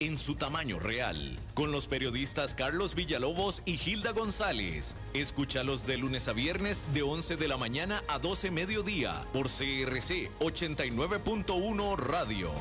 En su tamaño real, con los periodistas Carlos Villalobos y Hilda González. Escúchalos de lunes a viernes de 11 de la mañana a 12 mediodía por CRC 89.1 Radio.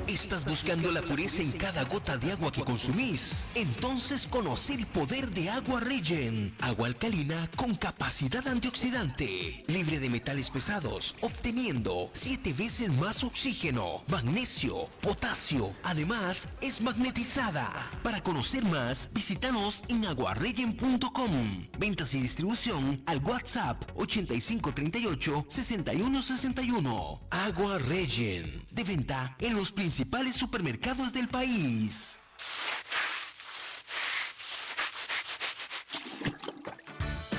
¿Estás buscando la pureza en cada gota de agua que consumís? Entonces conoce el poder de Agua Regen. Agua alcalina con capacidad antioxidante, libre de metales pesados, obteniendo 7 veces más oxígeno, magnesio, potasio. Además, es magnetizada. Para conocer más, visítanos en aguaregen.com. Ventas y distribución al WhatsApp 8538-6161. Agua Regen. De venta en los principales supermercados del país.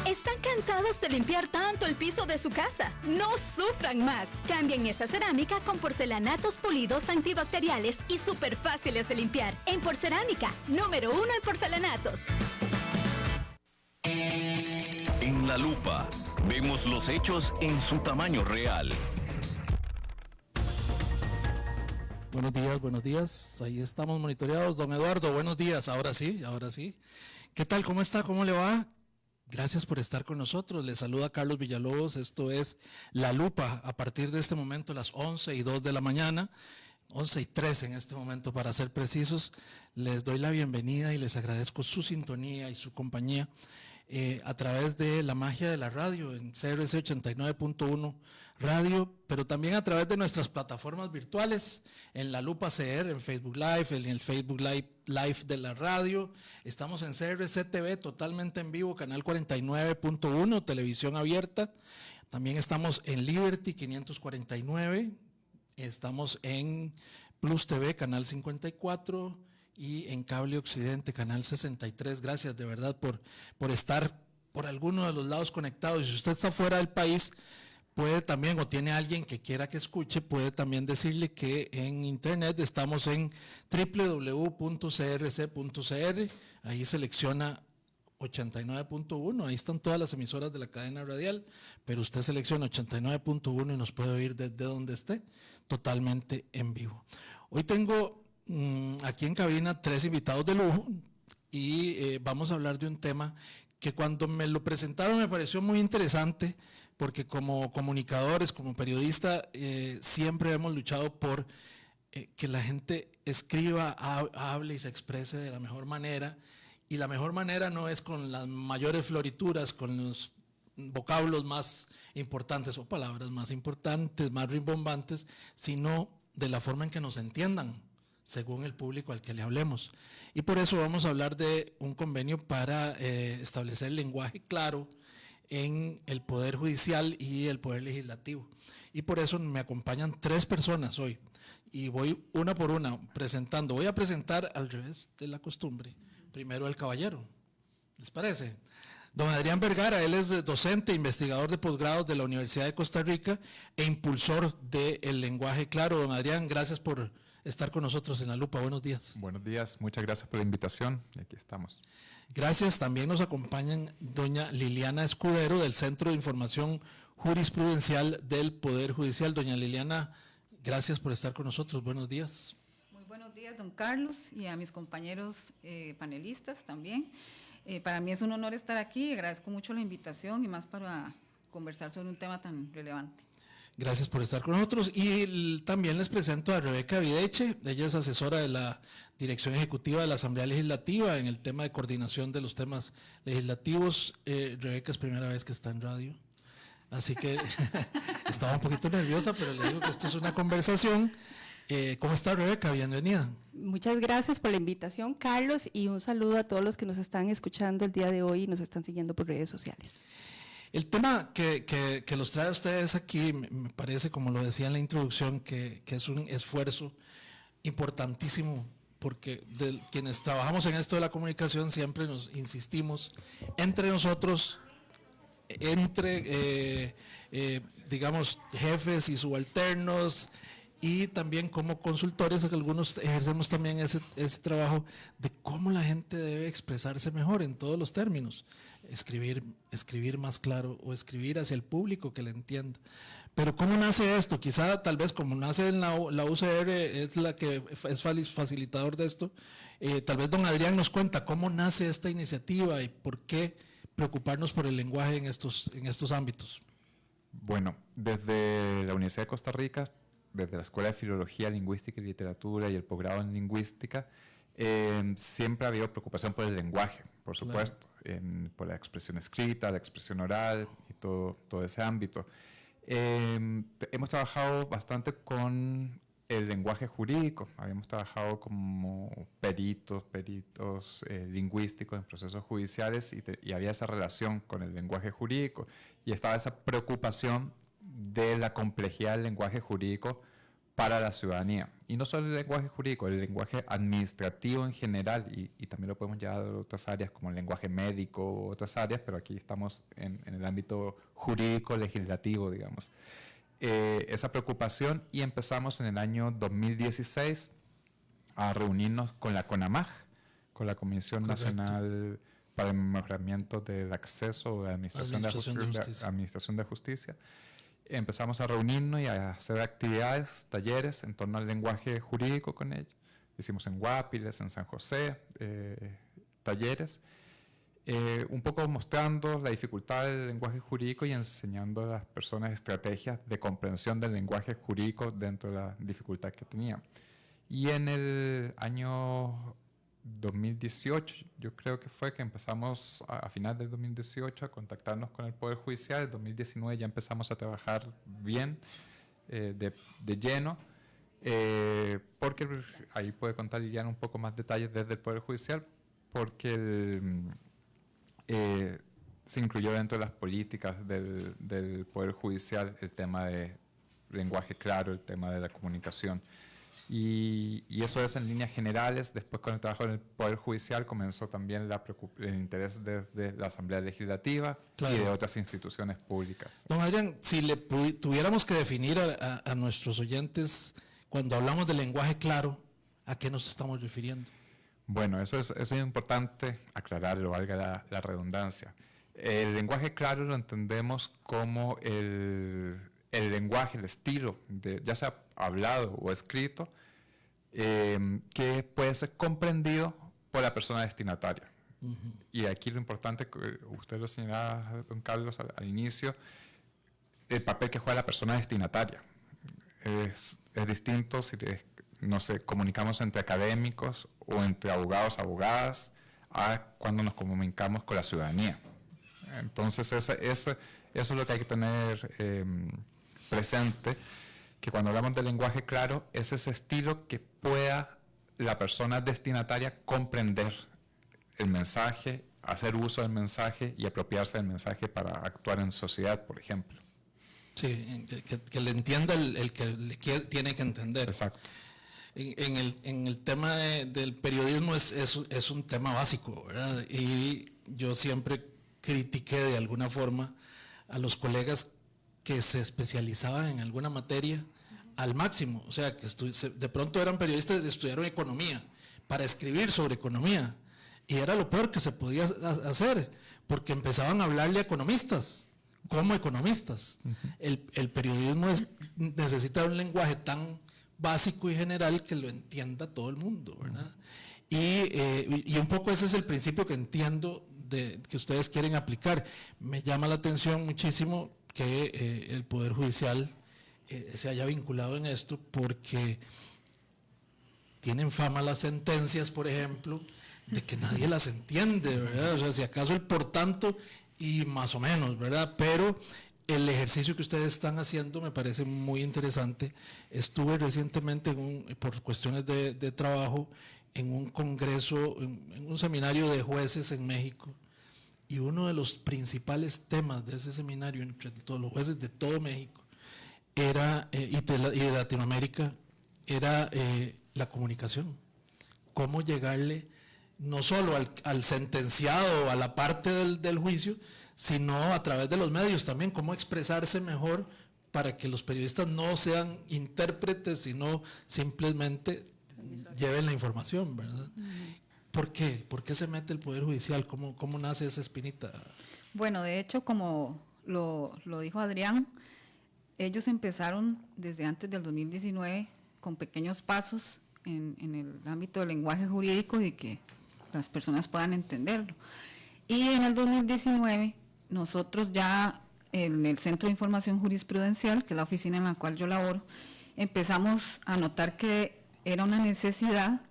¿Están cansados de limpiar tanto el piso de su casa? No sufran más. Cambien esta cerámica con porcelanatos pulidos antibacteriales y súper fáciles de limpiar. En Porcerámica, número 1 en porcelanatos. En La Lupa, vemos los hechos en su tamaño real. Buenos días. Ahí estamos monitoreados. Don Eduardo, buenos días. Ahora sí. ¿Qué tal? ¿Cómo está? ¿Cómo le va? Gracias por estar con nosotros. Les saluda Carlos Villalobos. Esto es La Lupa. A partir de este momento, las 11:02 de la mañana, 11:03 en este momento para ser precisos, les doy la bienvenida y les agradezco su sintonía y su compañía a través de la magia de la radio en CRC 89.1 Radio, pero también a través de nuestras plataformas virtuales en La Lupa CR, en Facebook Live, en el Facebook Live de la radio. Estamos en CRC TV totalmente en vivo, canal 49.1, televisión abierta. También estamos en Liberty 549, estamos en Plus TV, canal 54, y en Cable Occidente, canal 63. Gracias de verdad por estar por alguno de los lados conectados. Y si usted está fuera del país, puede también, o tiene alguien que quiera que escuche, puede también decirle que en internet estamos en www.crc.cr. Ahí selecciona 89.1, ahí están todas las emisoras de la cadena radial, pero usted selecciona 89.1 y nos puede oír desde donde esté, totalmente en vivo. Hoy tengo aquí en cabina 3 invitados de lujo y vamos a hablar de un tema que cuando me lo presentaron me pareció muy interesante, porque como comunicadores, como periodistas, siempre hemos luchado por que la gente escriba, hable y se exprese de la mejor manera, y la mejor manera no es con las mayores florituras, con los vocablos más importantes o palabras más importantes, más rimbombantes, sino de la forma en que nos entiendan, según el público al que le hablemos. Y por eso vamos a hablar de un convenio para establecer lenguaje claro en el Poder Judicial y el Poder Legislativo. Y por eso me acompañan 3 personas hoy. Y voy una por una presentando. Voy a presentar al revés de la costumbre. Primero el caballero. ¿Les parece? Don Adrián Vergara, él es docente, investigador de posgrados de la Universidad de Costa Rica e impulsor del lenguaje claro. Don Adrián, gracias por estar con nosotros en La Lupa. Buenos días. Buenos días, muchas gracias por la invitación. Aquí estamos. Gracias. También nos acompañan doña Liliana Escudero del Centro de Información Jurisprudencial del Poder Judicial. Doña Liliana, gracias por estar con nosotros. Buenos días. Muy buenos días, don Carlos, y a mis compañeros panelistas también. Para mí es un honor estar aquí. Agradezco mucho la invitación y más para conversar sobre un tema tan relevante. Gracias por estar con nosotros. Y también les presento a Rebeca Videche. Ella es asesora de la Dirección Ejecutiva de la Asamblea Legislativa en el tema de coordinación de los temas legislativos. Rebeca es primera vez que está en radio, así que estaba un poquito nerviosa, pero le digo que esto es una conversación. ¿Cómo está, Rebeca? Bienvenida. Muchas gracias por la invitación, Carlos, y un saludo a todos los que nos están escuchando el día de hoy y nos están siguiendo por redes sociales. El tema que los trae a ustedes aquí, me parece, como lo decía en la introducción, que es un esfuerzo importantísimo, porque quienes trabajamos en esto de la comunicación siempre nos insistimos entre nosotros, digamos, jefes y subalternos, y también como consultores, que algunos ejercemos también ese trabajo de cómo la gente debe expresarse mejor en todos los términos. escribir más claro o escribir hacia el público que le entienda. Pero ¿cómo nace esto? Quizá tal vez como nace en la UCR es la que es facilitador de esto. Tal vez don Adrián nos cuenta cómo nace esta iniciativa y por qué preocuparnos por el lenguaje en estos ámbitos. Bueno, desde la Universidad de Costa Rica, desde la Escuela de Filología, Lingüística y Literatura y el posgrado en Lingüística, siempre ha habido preocupación por el lenguaje, por supuesto, por la expresión escrita, la expresión oral y todo ese ámbito. Hemos trabajado bastante con el lenguaje jurídico, habíamos trabajado como peritos lingüísticos en procesos judiciales y había esa relación con el lenguaje jurídico y estaba esa preocupación de la complejidad del lenguaje jurídico para la ciudadanía. Y no solo el lenguaje jurídico, el lenguaje administrativo en general, y también lo podemos llevar a otras áreas como el lenguaje médico o otras áreas, pero aquí estamos en el ámbito jurídico legislativo, digamos. Esa preocupación, y empezamos en el año 2016 a reunirnos con la CONAMAJ, con la Comisión Nacional para el Mejoramiento del Acceso a la Administración de Justicia. Empezamos a reunirnos y a hacer actividades, talleres en torno al lenguaje jurídico con ellos. Hicimos en Guapiles, en San José, talleres, un poco mostrando la dificultad del lenguaje jurídico y enseñando a las personas estrategias de comprensión del lenguaje jurídico dentro de la dificultad que tenía. Y en el año 2018, yo creo que fue que empezamos a final del 2018 a contactarnos con el Poder Judicial. En 2019 ya empezamos a trabajar bien, de lleno, porque ahí puede contar Liliana un poco más detalles desde el Poder Judicial, porque se incluyó dentro de las políticas del Poder Judicial el tema de lenguaje claro, el tema de la comunicación. Y eso es en líneas generales. Después, con el trabajo en el Poder Judicial, comenzó también el interés desde la Asamblea Legislativa y de otras instituciones públicas. Don Adrián, si tuviéramos que definir a nuestros oyentes, cuando hablamos de lenguaje claro, ¿a qué nos estamos refiriendo? Bueno, eso es importante aclararlo, valga la redundancia. El lenguaje claro lo entendemos como el lenguaje, el estilo, ya sea hablado o escrito, que puede ser comprendido por la persona destinataria. Uh-huh. Y aquí lo importante, usted lo señalaba, don Carlos, al inicio, el papel que juega la persona destinataria. Es distinto si nos comunicamos entre académicos o entre abogados, abogadas, a cuando nos comunicamos con la ciudadanía. Entonces, eso es lo que hay que tener presente, que cuando hablamos de lenguaje claro, es ese estilo que pueda la persona destinataria comprender el mensaje, hacer uso del mensaje y apropiarse del mensaje para actuar en sociedad, por ejemplo. Sí, que le entienda el que tiene que entender. Exacto. En el tema del periodismo es un tema básico, ¿verdad? Y yo siempre critiqué de alguna forma a los colegas que se especializaban en alguna materia al máximo, o sea, que de pronto eran periodistas, estudiaron economía para escribir sobre economía, y era lo peor que se podía hacer, porque empezaban a hablarle a economistas, como economistas. Uh-huh. El periodismo necesita un lenguaje tan básico y general que lo entienda todo el mundo, ¿verdad? Y un poco ese es el principio que entiendo que ustedes quieren aplicar. Me llama la atención muchísimo que el Poder Judicial se haya vinculado en esto, porque tienen fama las sentencias, por ejemplo, de que nadie las entiende, ¿verdad? O sea, si acaso el por tanto y más o menos, ¿verdad? Pero el ejercicio que ustedes están haciendo me parece muy interesante. Estuve recientemente por cuestiones de trabajo en un congreso, en un seminario de jueces en México, y uno de los principales temas de ese seminario entre todos los jueces de todo México era, y de Latinoamérica, era la comunicación. Cómo llegarle no solo al sentenciado, a la parte del juicio, sino a través de los medios también, cómo expresarse mejor para que los periodistas no sean intérpretes, sino simplemente lleven la información, ¿verdad? ¿Por qué? ¿Por qué se mete el Poder Judicial? ¿Cómo nace esa espinita? Bueno, de hecho, como lo dijo Adrián, ellos empezaron desde antes del 2019 con pequeños pasos en el ámbito del lenguaje jurídico y que las personas puedan entenderlo. Y en el 2019, nosotros ya en el Centro de Información Jurisprudencial, que es la oficina en la cual yo laboro, empezamos a notar que era una necesidad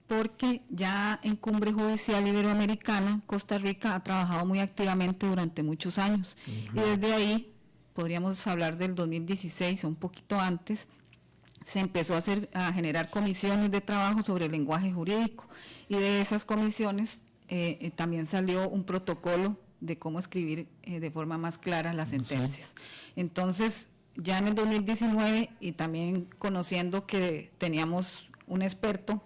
porque ya en Cumbre Judicial Iberoamericana, Costa Rica ha trabajado muy activamente durante muchos años. Y desde ahí, podríamos hablar del 2016 o un poquito antes, se empezó a generar comisiones de trabajo sobre el lenguaje jurídico. Y de esas comisiones también salió un protocolo de cómo escribir de forma más clara las sentencias. Entonces, ya en el 2019, y también conociendo que teníamos un experto,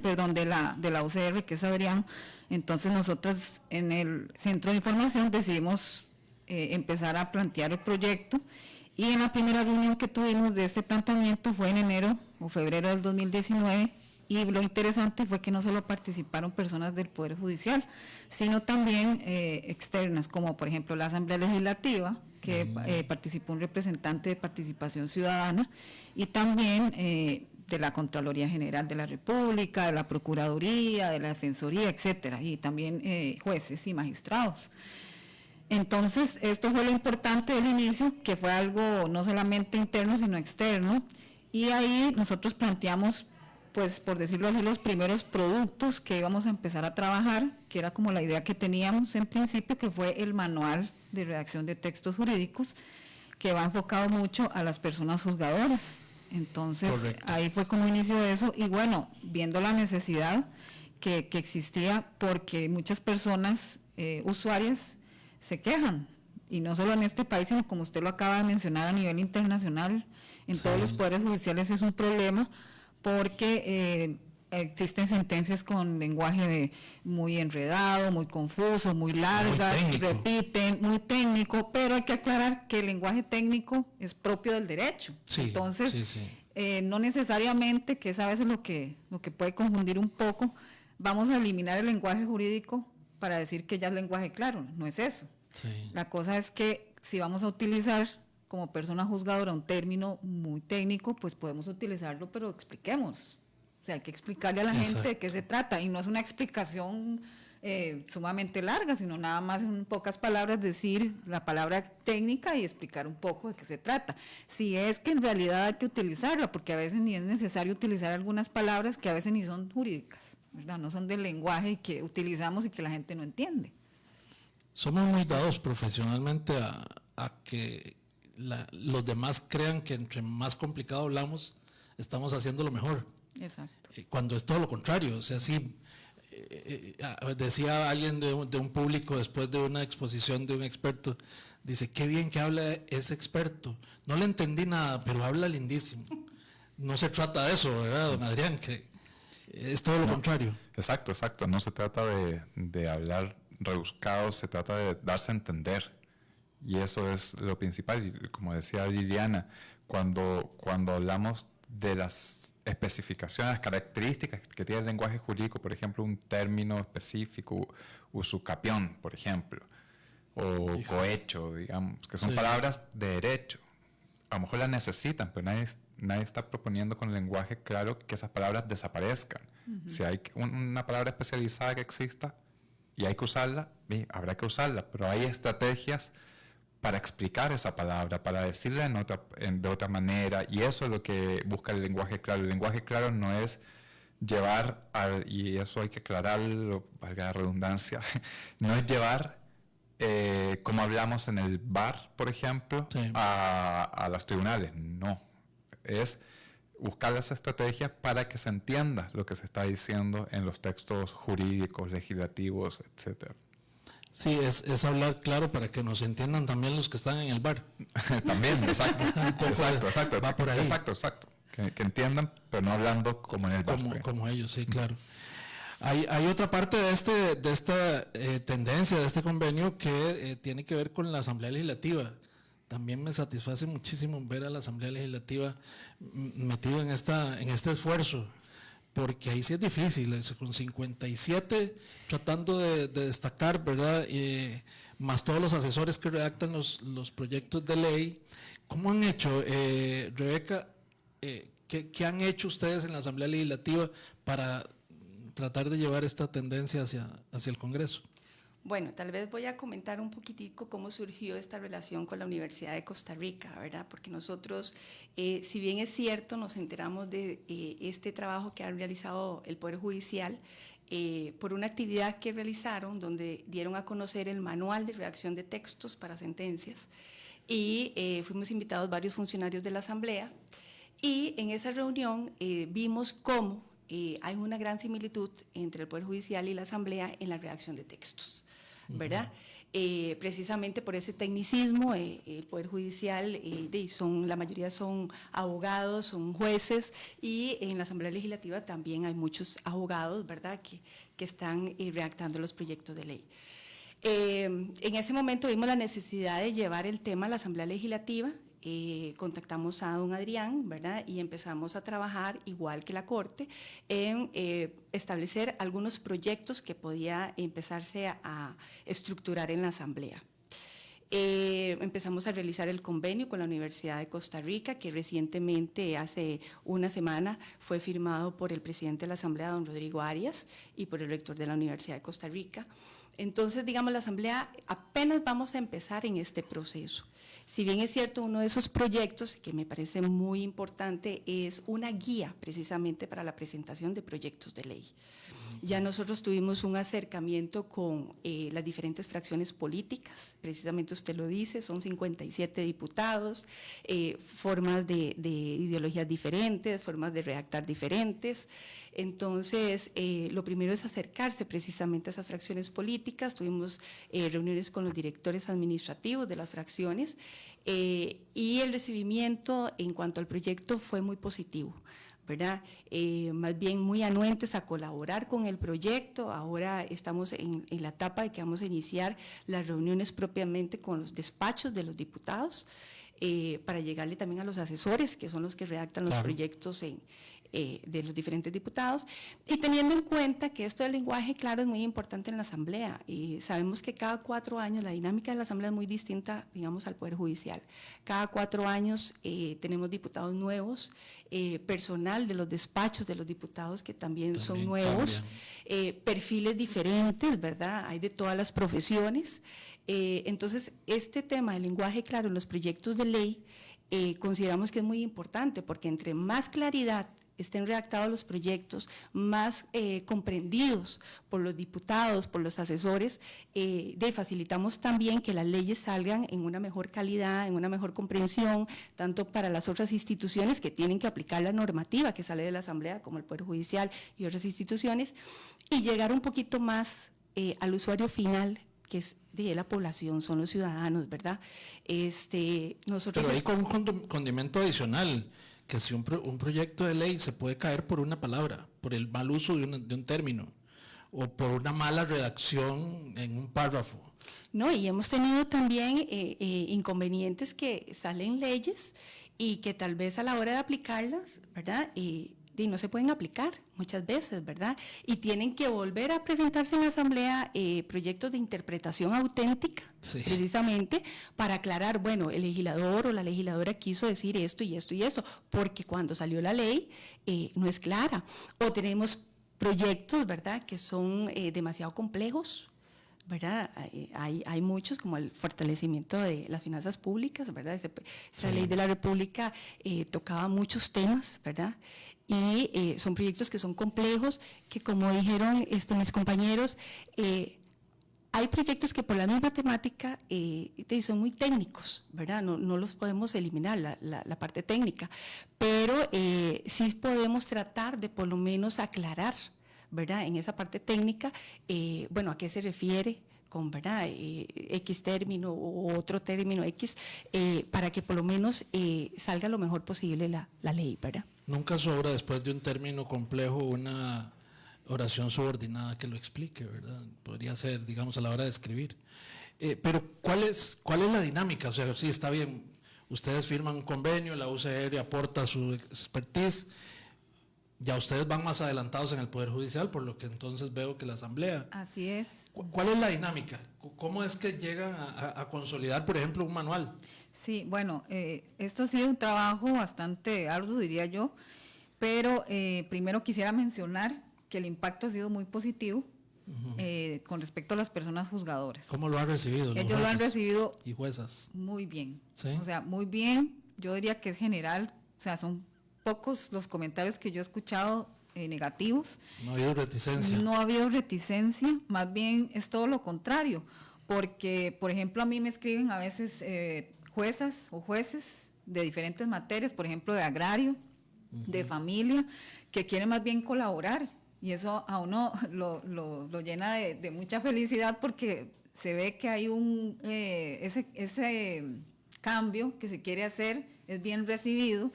perdón, de la UCR, que es Adrián, entonces nosotros en el Centro de Información decidimos empezar a plantear el proyecto, y en la primera reunión que tuvimos de este planteamiento fue en enero o febrero del 2019, y lo interesante fue que no solo participaron personas del Poder Judicial, sino también externas, como por ejemplo la Asamblea Legislativa, que participó un representante de Participación Ciudadana, y también de la Contraloría General de la República, de la Procuraduría, de la Defensoría, etcétera, y también jueces y magistrados. Entonces, esto fue lo importante del inicio, que fue algo no solamente interno, sino externo, y ahí nosotros planteamos, pues por decirlo así, los primeros productos que íbamos a empezar a trabajar, que era como la idea que teníamos en principio, que fue el manual de redacción de textos jurídicos, que va enfocado mucho a las personas juzgadoras. Entonces, correcto, ahí fue como inicio eso, y bueno, viendo la necesidad que existía, porque muchas personas usuarias se quejan, y no solo en este país, sino como usted lo acaba de mencionar a nivel internacional, en todos los poderes judiciales es un problema, porque existen sentencias con lenguaje muy enredado, muy confuso, muy largas, repiten, muy técnico, pero hay que aclarar que el lenguaje técnico es propio del derecho. Sí, entonces, no necesariamente, que es a veces lo que puede confundir un poco, vamos a eliminar el lenguaje jurídico para decir que ya es lenguaje claro, no es eso. Sí. La cosa es que si vamos a utilizar como persona juzgadora un término muy técnico, pues podemos utilizarlo, pero expliquemos. O sea, hay que explicarle a la gente de qué se trata, y no es una explicación sumamente larga, sino nada más en pocas palabras decir la palabra técnica y explicar un poco de qué se trata. Si es que en realidad hay que utilizarla, porque a veces ni es necesario utilizar algunas palabras que a veces ni son jurídicas, ¿verdad? No son del lenguaje que utilizamos y que la gente no entiende. Somos muy dados profesionalmente a que los demás crean que entre más complicado hablamos, estamos haciendo lo mejor. Exacto. Cuando es todo lo contrario. O sea, sí, decía alguien de un público después de una exposición de un experto, dice, qué bien que habla ese experto. No le entendí nada, pero habla lindísimo. No se trata de eso, ¿verdad, don Adrián? Que es todo lo contrario. Exacto. No se trata de hablar rebuscado, se trata de darse a entender. Y eso es lo principal. Y como decía Liliana, cuando hablamos de las especificaciones, las características que tiene el lenguaje jurídico, por ejemplo, un término específico, usucapión, por ejemplo, o cohecho, digamos, que son palabras de derecho. A lo mejor las necesitan, pero nadie está proponiendo con lenguaje claro que esas palabras desaparezcan. Si hay una palabra especializada que exista y hay que usarla, habrá que usarla, pero hay estrategias para explicar esa palabra, para decirla de otra manera, y eso es lo que busca el lenguaje claro. El lenguaje claro no es llevar, y eso hay que aclararlo, valga la redundancia, no es llevar, como hablamos en el bar, por ejemplo, a los tribunales, no. Es buscar las estrategias para que se entienda lo que se está diciendo en los textos jurídicos, legislativos, etcétera. Sí, es hablar claro para que nos entiendan también los que están en el bar. También, exacto. Va por ahí. Exacto. Que entiendan, pero no hablando como en el bar. Como ellos, sí, claro. Hay otra parte de esta tendencia, de este convenio, que tiene que ver con la Asamblea Legislativa. También me satisface muchísimo ver a la Asamblea Legislativa metido en este esfuerzo, porque ahí sí es difícil, con 57 tratando de destacar, ¿verdad? Más todos los asesores que redactan los proyectos de ley. ¿Cómo han hecho, Rebeca? ¿Qué han hecho ustedes en la Asamblea Legislativa para tratar de llevar esta tendencia hacia el Congreso? Bueno, tal vez voy a comentar un poquitico cómo surgió esta relación con la Universidad de Costa Rica, ¿verdad? Porque nosotros, si bien es cierto, nos enteramos de este trabajo que ha realizado el Poder Judicial por una actividad que realizaron donde dieron a conocer el manual de redacción de textos para sentencias y fuimos invitados varios funcionarios de la Asamblea y en esa reunión vimos cómo hay una gran similitud entre el Poder Judicial y la Asamblea en la redacción de textos, ¿verdad? Precisamente por ese tecnicismo, el Poder Judicial, la mayoría son abogados, son jueces, y en la Asamblea Legislativa también hay muchos abogados, ¿verdad?, que están redactando los proyectos de ley. En ese momento vimos la necesidad de llevar el tema a la Asamblea Legislativa. Contactamos a don Adrián, ¿verdad? Y empezamos a trabajar, igual que la Corte, en establecer algunos proyectos que podía empezarse a estructurar en la Asamblea. Empezamos a realizar el convenio con la Universidad de Costa Rica, que recientemente, hace una semana, fue firmado por el presidente de la Asamblea, don Rodrigo Arias, y por el rector de la Universidad de Costa Rica. Entonces, digamos, la Asamblea apenas vamos a empezar en este proceso. Si bien es cierto, uno de esos proyectos que me parece muy importante es una guía precisamente para la presentación de proyectos de ley. Ya nosotros tuvimos un acercamiento con las diferentes fracciones políticas, precisamente usted lo dice, son 57 diputados, formas de ideologías diferentes, formas de redactar diferentes. Entonces, lo primero es acercarse precisamente a esas fracciones políticas. Tuvimos reuniones con los directores administrativos de las fracciones y el recibimiento en cuanto al proyecto fue muy positivo, ¿verdad? Más bien muy anuentes a colaborar con el proyecto. Ahora estamos en la etapa de que vamos a iniciar las reuniones propiamente con los despachos de los diputados para llegarle también a los asesores, que son los que redactan los proyectos de los diferentes diputados, y teniendo en cuenta que esto del lenguaje claro es muy importante en la Asamblea, y sabemos que cada 4 años la dinámica de la Asamblea es muy distinta, digamos, al Poder Judicial. Cada 4 años tenemos diputados nuevos, personal de los despachos de los diputados que también son nuevos, perfiles diferentes, ¿verdad? Hay de todas las profesiones. Entonces, este tema del lenguaje claro en los proyectos de ley consideramos que es muy importante, porque entre más claridad estén redactados los proyectos, más comprendidos por los diputados, por los asesores, facilitamos también que las leyes salgan en una mejor calidad, en una mejor comprensión, tanto para las otras instituciones que tienen que aplicar la normativa que sale de la Asamblea, como el Poder Judicial y otras instituciones, y llegar un poquito más al usuario final, que es de la población, son los ciudadanos, ¿verdad? Nosotros. Pero hay con un condimento adicional, que si un proyecto de ley se puede caer por una palabra, por el mal uso de un término, o por una mala redacción en un párrafo. No, y hemos tenido también inconvenientes que salen leyes y que tal vez a la hora de aplicarlas, ¿verdad?, y no se pueden aplicar muchas veces, ¿verdad? Y tienen que volver a presentarse en la Asamblea proyectos de interpretación auténtica, precisamente para aclarar, bueno, el legislador o la legisladora quiso decir esto y esto y esto, porque cuando salió la ley no es clara. O tenemos proyectos, ¿verdad?, que son demasiado complejos, ¿verdad? Hay muchos, como el fortalecimiento de las finanzas públicas, ¿verdad? Esa ley de la República tocaba muchos temas, ¿verdad? Y son proyectos que son complejos, que como dijeron mis compañeros, hay proyectos que por la misma temática son muy técnicos, ¿verdad? No los podemos eliminar, la parte técnica, pero sí podemos tratar de por lo menos aclarar, ¿verdad?, en esa parte técnica, bueno, a qué se refiere con, ¿verdad?, X término o otro término X, para que por lo menos salga lo mejor posible la ley, ¿verdad? Nunca sobra después de un término complejo una oración subordinada que lo explique, ¿verdad? Podría ser, digamos, a la hora de escribir. Pero ¿cuál es la dinámica? O sea, sí, está bien, ustedes firman un convenio, la UCR aporta su expertise. Ya ustedes van más adelantados en el Poder Judicial, por lo que entonces veo que la Asamblea. Así es. ¿Cuál es la dinámica? ¿Cómo es que llegan a consolidar, por ejemplo, un manual? Sí, bueno, esto ha sido un trabajo bastante arduo, diría yo, pero primero quisiera mencionar que el impacto ha sido muy positivo con respecto a las personas juzgadoras. ¿Cómo lo han recibido? Ellos lo han recibido y juezas. Muy bien. ¿Sí? O sea, muy bien. Yo diría que es general, o sea, son pocos los comentarios que yo he escuchado negativos. No ha habido reticencia. No ha habido reticencia, más bien es todo lo contrario, porque, por ejemplo, a mí me escriben a veces juezas o jueces de diferentes materias, por ejemplo, de agrario, de familia, que quieren más bien colaborar, y eso a uno lo llena de mucha felicidad, porque se ve que hay ese cambio que se quiere hacer, es bien recibido,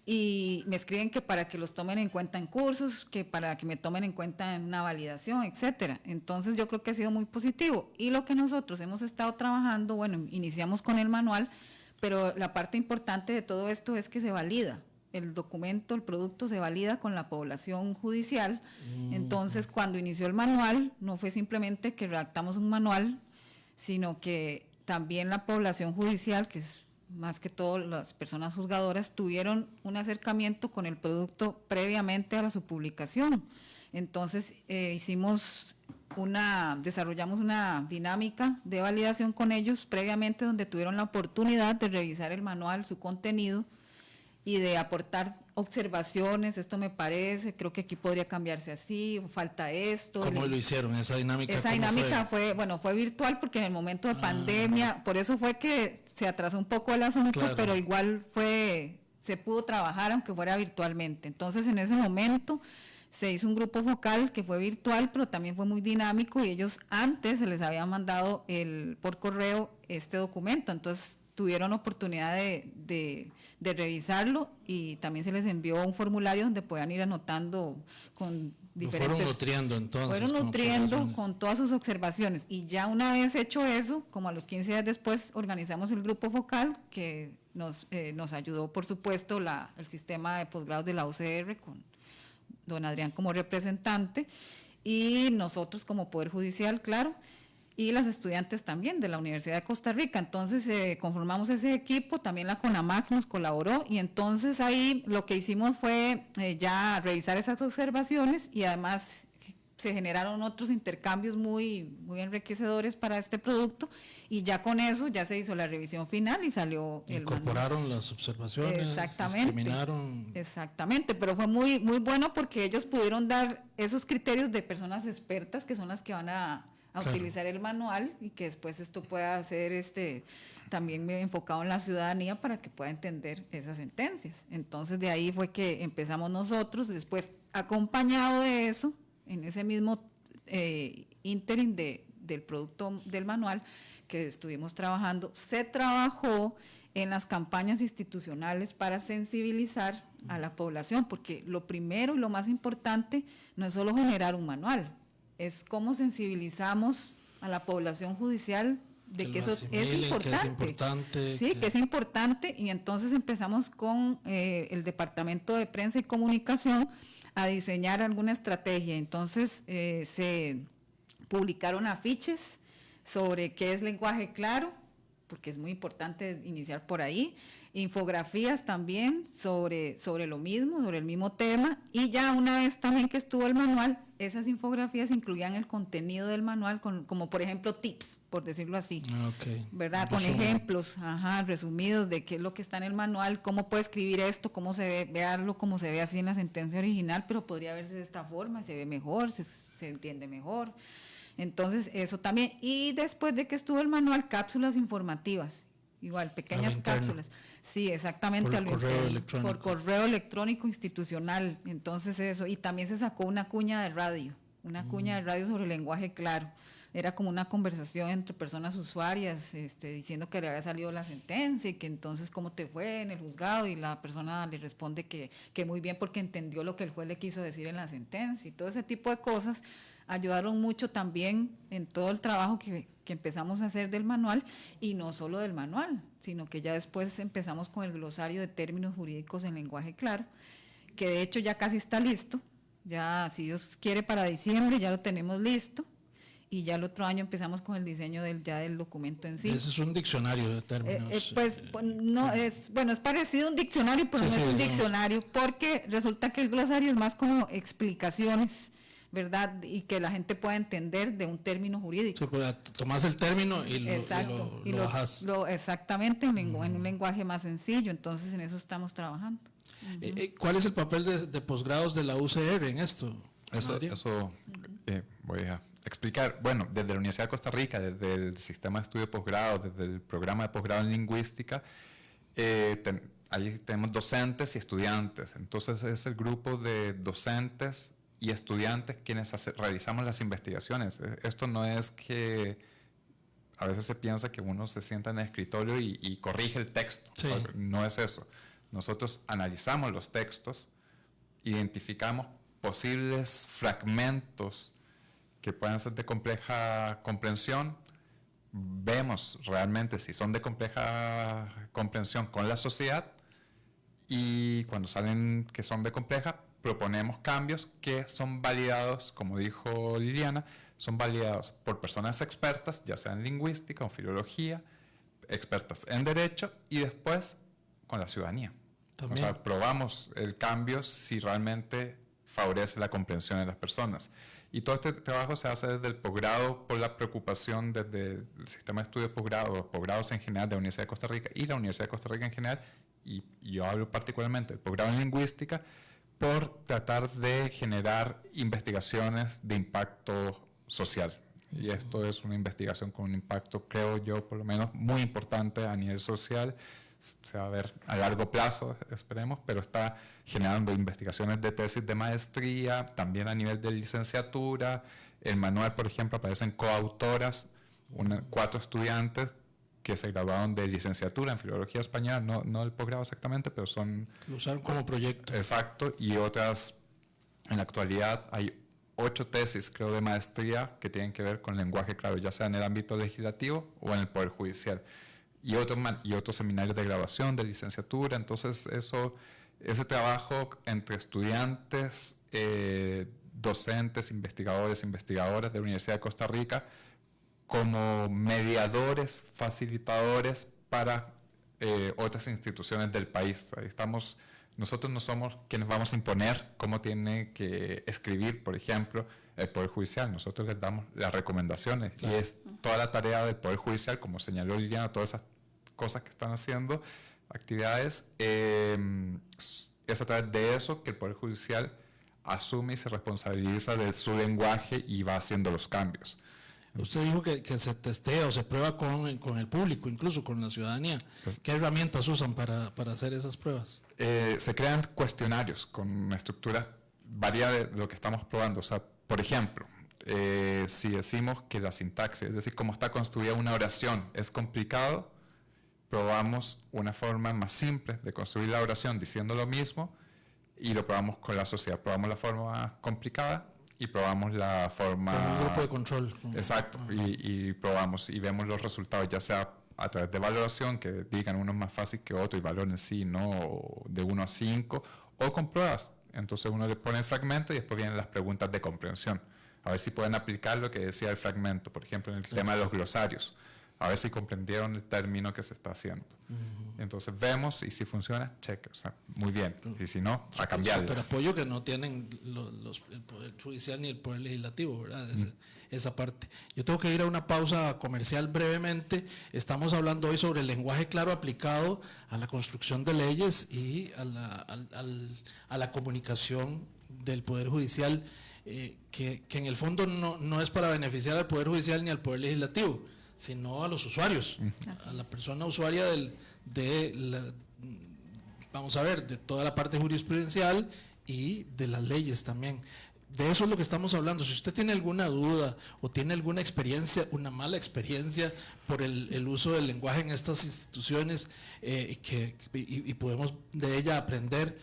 y me escriben que para que los tomen en cuenta en cursos, que para que me tomen en cuenta en una validación, etcétera. Entonces yo creo que ha sido muy positivo. Y lo que nosotros hemos estado trabajando, bueno, iniciamos con el manual, pero la parte importante de todo esto es que se valida. El documento, el producto se valida con la población judicial. Entonces, cuando inició el manual, no fue simplemente que redactamos un manual, sino que también la población judicial, que es más que todo las personas juzgadoras, tuvieron un acercamiento con el producto previamente a su publicación. Entonces desarrollamos una dinámica de validación con ellos previamente, donde tuvieron la oportunidad de revisar el manual, su contenido, y de aportar observaciones. Esto me parece, creo que aquí podría cambiarse así, falta esto. ¿Cómo lo hicieron esa dinámica? Esa dinámica fue virtual, porque en el momento de pandemia, por eso fue que se atrasó un poco el asunto, claro, pero igual se pudo trabajar aunque fuera virtualmente. Entonces, en ese momento se hizo un grupo focal que fue virtual, pero también fue muy dinámico, y ellos antes se les había mandado por correo este documento, entonces tuvieron oportunidad de revisarlo, y también se les envió un formulario donde puedan ir anotando con diferentes... Fueron nutriendo entonces. Fueron nutriendo con todas sus observaciones, y ya una vez hecho eso, como a los 15 días después, organizamos el grupo focal, que nos ayudó, por supuesto, el sistema de posgrados de la UCR, con don Adrián como representante, y nosotros como Poder Judicial, claro, y las estudiantes también de la Universidad de Costa Rica. Entonces conformamos ese equipo, también la CONAMAC nos colaboró, y entonces ahí lo que hicimos fue ya revisar esas observaciones, y además se generaron otros intercambios muy, muy enriquecedores para este producto, y ya con eso ya se hizo la revisión final y salió el incorporaron manual. Las observaciones, exactamente, discriminaron. Exactamente, pero fue muy, muy bueno, porque ellos pudieron dar esos criterios de personas expertas, que son las que van a claro, utilizar el manual, y que después esto pueda ser también enfocado en la ciudadanía para que pueda entender esas sentencias. Entonces de ahí fue que empezamos nosotros, después acompañado de eso, en ese mismo ínterin del producto del manual que estuvimos trabajando, se trabajó en las campañas institucionales para sensibilizar a la población, porque lo primero y lo más importante no es solo generar un manual, es cómo sensibilizamos a la población judicial de que eso es importante. Sí, que es importante, y entonces empezamos con el Departamento de Prensa y Comunicación a diseñar alguna estrategia. Entonces se publicaron afiches sobre qué es lenguaje claro, porque es muy importante iniciar por ahí, infografías también sobre lo mismo, sobre el mismo tema, y ya una vez también que estuvo el manual, esas infografías incluían el contenido del manual, como por ejemplo tips, por decirlo así, ¿verdad? Con ejemplos, resumidos de qué es lo que está en el manual, cómo puede escribir esto, cómo se ve, vearlo como se ve así en la sentencia original, pero podría verse de esta forma, se ve mejor, se entiende mejor. Entonces eso también, y después de que estuvo el manual, cápsulas informativas, igual, pequeñas cápsulas. Sí, exactamente. Por correo electrónico institucional. Entonces eso, y también se sacó una cuña de radio sobre el lenguaje claro. Era como una conversación entre personas usuarias, diciendo que le había salido la sentencia, y que entonces cómo te fue en el juzgado, y la persona le responde que muy bien, porque entendió lo que el juez le quiso decir en la sentencia, y todo ese tipo de cosas ayudaron mucho también en todo el trabajo que empezamos a hacer del manual, y no solo del manual, sino que ya después empezamos con el glosario de términos jurídicos en lenguaje claro, que de hecho ya casi está listo, ya si Dios quiere para diciembre ya lo tenemos listo, y ya el otro año empezamos con el diseño del documento en sí. Ese es un diccionario de términos. No es, bueno, es parecido a un diccionario, pero no es un diccionario, porque resulta que el glosario es más como explicaciones, ¿verdad? Y que la gente pueda entender de un término jurídico. Sí, pues tomás el término y lo bajas. Exactamente, en un lenguaje más sencillo, entonces en eso estamos trabajando. ¿Cuál es el papel de posgrados de la UCR en esto? Eso voy a explicar. Bueno, desde la Universidad de Costa Rica, desde el sistema de estudio de posgrado, desde el programa de posgrado en lingüística, ahí tenemos docentes y estudiantes. Entonces es el grupo de docentes y estudiantes quienes realizamos las investigaciones. Esto no es que a veces se piensa que uno se sienta en el escritorio y corrige el texto. Sí. No es eso. Nosotros analizamos los textos, identificamos posibles fragmentos que puedan ser de compleja comprensión, vemos realmente si son de compleja comprensión con la sociedad, y cuando salen que son de compleja, proponemos cambios que son validados, como dijo Liliana, son validados por personas expertas, ya sea en lingüística o filología, expertas en derecho, y después con la ciudadanía. También. O sea, probamos el cambio si realmente favorece la comprensión de las personas. Y todo este trabajo se hace desde el posgrado por la preocupación desde el sistema de estudios posgrado, posgrados en general de la Universidad de Costa Rica y la Universidad de Costa Rica en general, y yo hablo particularmente del posgrado en lingüística, por tratar de generar investigaciones de impacto social. Y esto es una investigación con un impacto, creo yo, por lo menos muy importante a nivel social. Se va a ver a largo plazo, esperemos, pero está generando investigaciones de tesis de maestría, también a nivel de licenciatura. El manual, por ejemplo, aparecen coautoras, 4 estudiantes que se graduaron de licenciatura en filología española, no del posgrado exactamente, pero son... Lo usaron como proyecto. Exacto, y otras, en la actualidad hay 8 tesis, creo, de maestría que tienen que ver con lenguaje claro, ya sea en el ámbito legislativo o en el Poder Judicial. Y otros seminarios de graduación, de licenciatura. Entonces ese trabajo entre estudiantes, docentes, investigadores, investigadoras de la Universidad de Costa Rica, como mediadores, facilitadores para otras instituciones del país. Ahí estamos, nosotros no somos quienes vamos a imponer cómo tiene que escribir, por ejemplo, el Poder Judicial. Nosotros les damos las recomendaciones. Claro. Y es toda la tarea del Poder Judicial, como señaló Liliana, todas esas cosas que están haciendo, actividades, es a través de eso que el Poder Judicial asume y se responsabiliza de su lenguaje y va haciendo los cambios. Usted dijo que se testea o se prueba con el público, incluso con la ciudadanía. ¿Qué herramientas usan para hacer esas pruebas? Se crean cuestionarios con una estructura variada de lo que estamos probando. O sea, por ejemplo, si decimos que la sintaxis, es decir, cómo está construida una oración, es complicado, probamos una forma más simple de construir la oración diciendo lo mismo y lo probamos con la sociedad. Probamos la forma complicada y probamos la forma... Con un grupo de control. Exacto, y probamos y vemos los resultados, ya sea a través de valoración, que digan uno es más fácil que otro y valoren sí, no, de 1 a 5, o con pruebas. Entonces uno le pone el fragmento y después vienen las preguntas de comprensión. A ver si pueden aplicar lo que decía el fragmento, por ejemplo, en el tema de los glosarios. A ver si comprendieron el término que se está haciendo. Entonces vemos y si funciona, check, o sea, muy bien. Y si no, a cambiarlo. Pero apoyo que no tienen el Poder Judicial ni el Poder Legislativo, ¿verdad? Esa parte. Yo tengo que ir a una pausa comercial brevemente. Estamos hablando hoy sobre el lenguaje claro aplicado a la construcción de leyes y a la comunicación del Poder Judicial, que en el fondo no es para beneficiar al Poder Judicial ni al Poder Legislativo, sino a los usuarios, a la persona usuaria vamos a ver, de toda la parte jurisprudencial y de las leyes también. De eso es lo que estamos hablando. Si usted tiene alguna duda o tiene alguna experiencia, una mala experiencia por el uso del lenguaje en estas instituciones y podemos de ella aprender,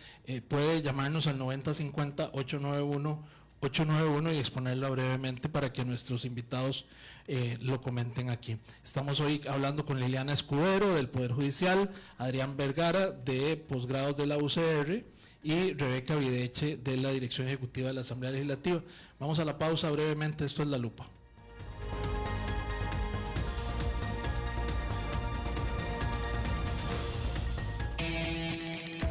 puede llamarnos al 9050-891 y exponerla brevemente para que nuestros invitados lo comenten aquí. Estamos hoy hablando con Liliana Escudero del Poder Judicial, Adrián Vergara de posgrados de la UCR, y Rebeca Videche de la Dirección Ejecutiva de la Asamblea Legislativa. Vamos a la pausa brevemente, esto es La Lupa.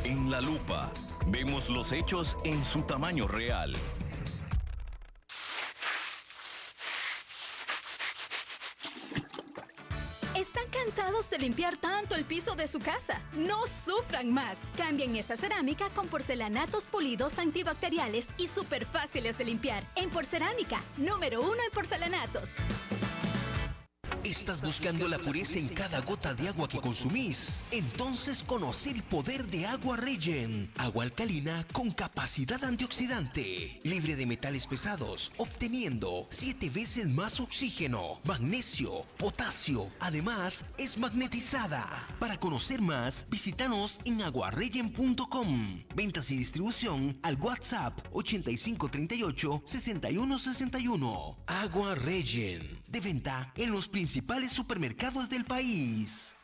En La Lupa vemos los hechos en su tamaño real. ¿Están cansados de limpiar tanto el piso de su casa? No sufran más. Cambien esta cerámica con porcelanatos pulidos antibacteriales y súper fáciles de limpiar. En Porcerámica, número 1 en porcelanatos. ¿Estás buscando la pureza en cada gota de agua que consumís? Entonces conoce el poder de Agua Regen. Agua alcalina con capacidad antioxidante, libre de metales pesados, obteniendo 7 veces más oxígeno, magnesio, potasio. Además, es magnetizada. Para conocer más, visítanos en aguaregen.com. Ventas y distribución al WhatsApp 8538-6161. Agua Regen. De venta en los principales supermercados del país.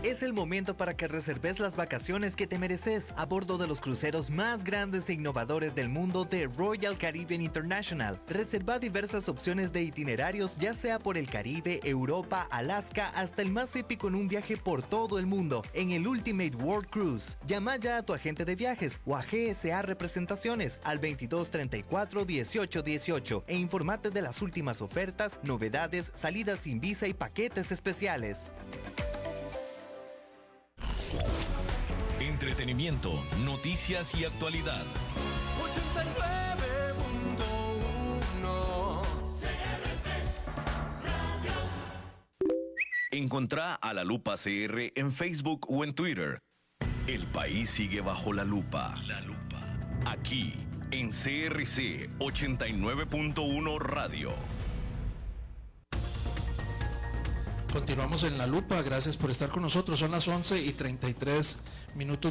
Es el momento para que reserves las vacaciones que te mereces a bordo de los cruceros más grandes e innovadores del mundo de Royal Caribbean International. Reserva diversas opciones de itinerarios, ya sea por el Caribe, Europa, Alaska, hasta el más épico en un viaje por todo el mundo, en el Ultimate World Cruise. Llama ya a tu agente de viajes o a GSA Representaciones al 2234-1818 e informate de las últimas ofertas, novedades, salidas sin visa y paquetes especiales. Entretenimiento, noticias y actualidad. 89.1 CRC Radio. Encontrá a La Lupa CR en Facebook o en Twitter. El país sigue bajo la lupa. La Lupa. Aquí, en CRC 89.1 Radio. Continuamos en La Lupa, gracias por estar con nosotros. Son las 11:33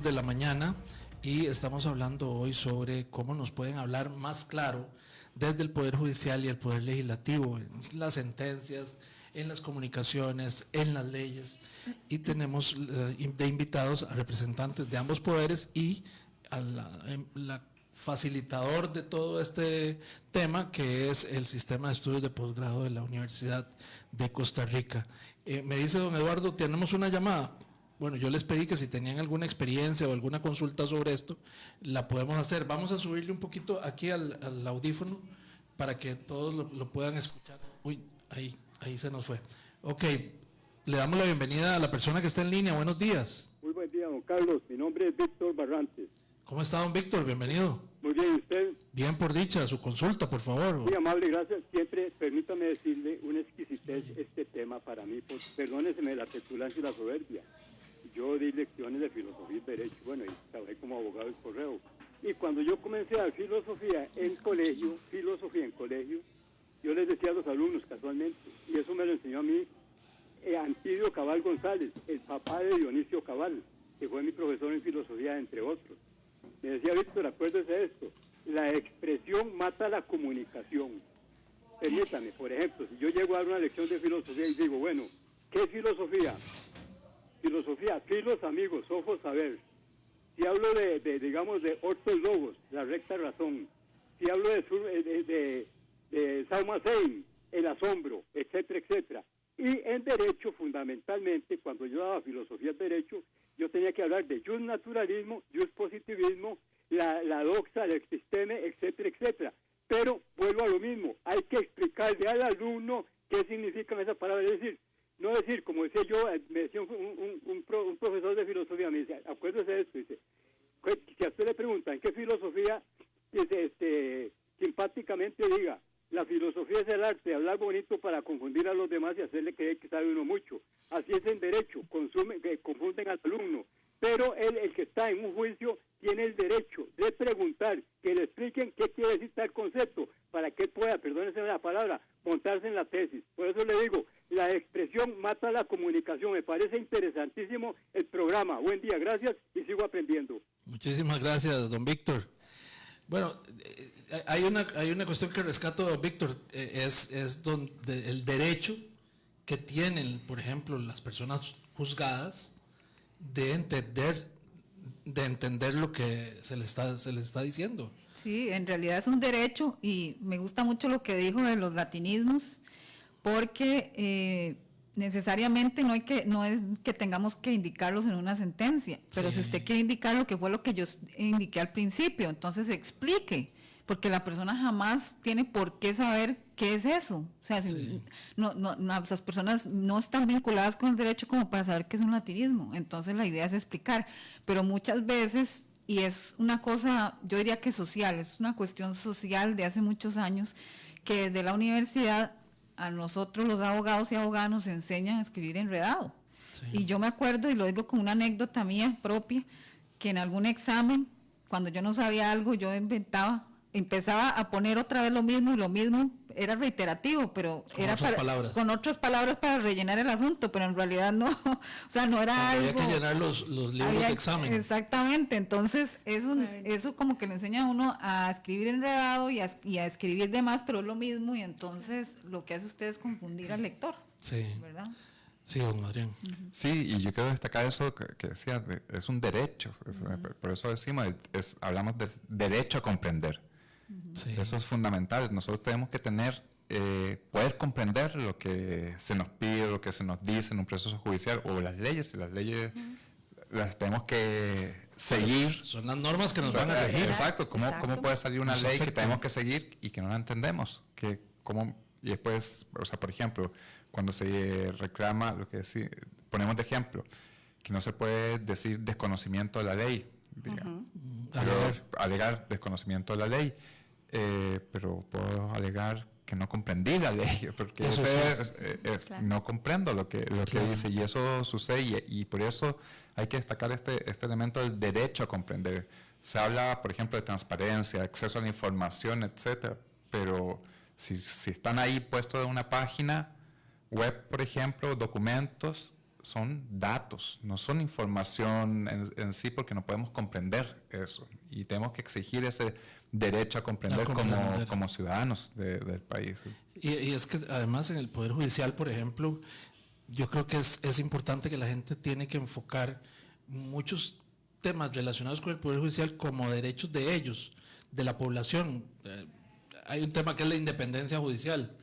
de la mañana y estamos hablando hoy sobre cómo nos pueden hablar más claro desde el Poder Judicial y el Poder Legislativo, en las sentencias, en las comunicaciones, en las leyes. Y tenemos de invitados a representantes de ambos poderes y a la facilitador de todo este tema, que es el Sistema de Estudios de Posgrado de la Universidad de Costa Rica. Me dice don Eduardo, tenemos una llamada. Bueno, yo les pedí que si tenían alguna experiencia o alguna consulta sobre esto, la podemos hacer. Vamos a subirle un poquito aquí al audífono para que todos lo puedan escuchar. Uy, ahí se nos fue. Ok, le damos la bienvenida a la persona que está en línea. Buenos días. Muy buen día, don Carlos. Mi nombre es Víctor Barrantes. ¿Cómo está, don Víctor? Bienvenido. Muy bien, ¿y usted? Bien, por dicha. Su consulta, por favor. Muy amable, gracias. Siempre, permítame decirle, una exquisitez este tema para mí. Perdóneseme la petulancia y la soberbia. Yo di lecciones de filosofía y derecho, bueno, y trabajé como abogado en correo. Y cuando yo comencé a dar filosofía en colegio, yo les decía a los alumnos casualmente, y eso me lo enseñó a mí Antidio Cabal González, el papá de Dionisio Cabal, que fue mi profesor en filosofía, entre otros. Me decía, Víctor, acuérdese de esto, la expresión mata la comunicación. Permítame, por ejemplo, si yo llego a dar una lección de filosofía y digo, bueno, ¿qué es filosofía? Filosofía, filos, amigos, ojos, saber. Si hablo digamos, de ortos logos, la recta razón. Si hablo de Sauma Sein, el asombro, etcétera, etcétera. Y en derecho, fundamentalmente, cuando yo daba filosofía de derecho, yo tenía que hablar de jus naturalismo, jus positivismo, la doxa, el existeme, etcétera, etcétera. Pero vuelvo a lo mismo, hay que explicarle al alumno qué significan esas palabras. Es decir, no decir, como decía yo, me decía un profesor de filosofía, me dice, acuérdese de esto, dice, si a usted le preguntan qué filosofía, dice, simpáticamente diga, la filosofía es el arte de hablar bonito para confundir a los demás y hacerle creer que sabe uno mucho. Así es en derecho, confunden al alumno. Pero el que está en un juicio tiene el derecho de preguntar, que le expliquen qué quiere decir tal concepto, para que pueda, perdónense la palabra, montarse en la tesis. Por eso le digo, la expresión mata la comunicación. Me parece interesantísimo el programa. Buen día, gracias y sigo aprendiendo. Muchísimas gracias, don Víctor. Bueno, hay una cuestión que rescato, don Víctor, es donde el derecho que tienen, por ejemplo, las personas juzgadas de entender de entender lo que se les está diciendo. Sí, en realidad es un derecho y me gusta mucho lo que dijo de los latinismos, porque necesariamente no es que tengamos que indicarlos en una sentencia, pero si usted quiere indicar lo que fue lo que yo indiqué al principio, entonces explique, porque la persona jamás tiene por qué saber qué es eso. O sea, las personas no están vinculadas con el derecho como para saber qué es un latinismo, entonces la idea es explicar, pero muchas veces, y es una cosa, yo diría que social, es una cuestión social de hace muchos años, que desde la universidad a nosotros los abogados y abogadas nos enseñan a escribir enredado. Sí. Y yo me acuerdo, y lo digo como una anécdota mía propia, que en algún examen, cuando yo no sabía algo, yo empezaba a poner otra vez lo mismo, y lo mismo era reiterativo, pero era con otras palabras para rellenar el asunto, pero en realidad no, o sea, no era algo... Había que llenar los libros de examen. Exactamente, entonces eso como que le enseña a uno a escribir enredado y a escribir de más, pero es lo mismo, y entonces lo que hace usted es confundir al lector, ¿verdad? Sí, don Adrián. Sí, y yo quiero destacar eso que decía, es un derecho, por eso decimos, hablamos de derecho a comprender. Sí. Eso es fundamental. Nosotros tenemos que poder comprender lo que se nos pide, lo que se nos dice en un proceso judicial, o las leyes las tenemos que seguir. Son las normas que nos van a regir. Exacto. ¿Cómo puede salir una ley que tenemos que seguir y que no la entendemos? Y después, o sea, por ejemplo, cuando se reclama, ponemos de ejemplo, que no se puede decir desconocimiento de la ley. Alegar desconocimiento de la ley, pero puedo alegar que no comprendí la ley, porque no comprendo lo que dice, y eso sucede, y por eso hay que destacar este elemento del derecho a comprender. Se habla, por ejemplo, de transparencia, acceso a la información, etcétera, pero si están ahí puestos en una página web, por ejemplo, documentos, son datos, no son información en sí, porque no podemos comprender eso, y tenemos que exigir ese derecho a comprender como ciudadanos del país. Y es que además en el Poder Judicial, por ejemplo, yo creo que es importante que la gente tiene que enfocar muchos temas relacionados con el Poder Judicial como derechos de ellos, de la población. Hay un tema que es la independencia judicial.